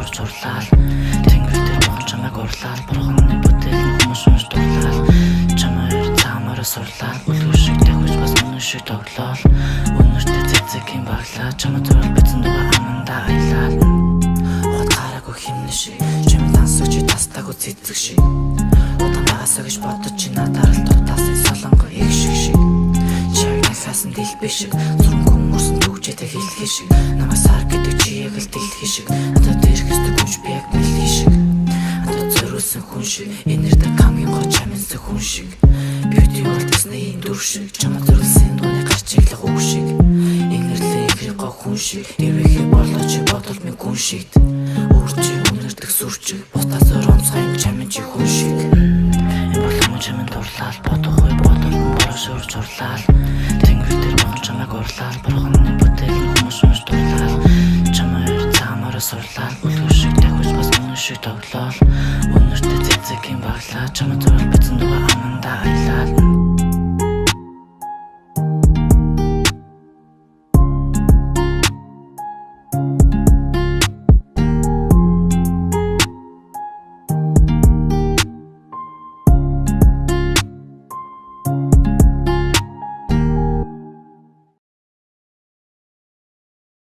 урж урлаа. Тэнгэр дээр бохон чамайг урлаа. Бурханы бүтээл нь хүмүүс унш дурлаа. Чамайр цаамаараа сурлаа. Үлгэр шиг тавьж бас мөн шиг тоглоол. Өнөртөө цэцгийн баглаа. Чамаа зурвал бицэн дугаа амандаа аялаа. Хот гараагүй химнэ шиг. Чамайг тансагч тастаагүй цэцэг шиг. Удаан багасаа гэж бодож чи надаар л дутаасан солонгоо их шиг. Хасан дэлбэ шиг зург хүмүүсэн төгжээтэй хэлхий шиг намайг сар гэдэг чи яг л дэлхий шиг надад ирэхсдэг хүч би яг дэлхий шиг надад зориулсан хүн шиг энертэй камгийн гоо чаминсан хүн шиг beauty world гэснээ энэ дүр шиг чамд зориулсан дууны гарчиглах үг шиг энертэй ихрэг гоо хүн шиг ирвэхэ болоо чи бодол минь гүн шиг үрчи үнэрдэг сүрчиг бутаас оромсгай чамин чи хүн шиг энэ болон чамин дурлал бодохгүй бодол борос урж урлал чамайг урлаа. Бурханы бүтээл нь хүмүүс унш дурлаа. Чамайр цаамаараа сурлаа. Үлгэр шиг тавьж бас мөн шиг тоглоол. Өнөртөө цэцгийн баглаа. Чамаа зурвал бицэн дугаа амандаа аялаа.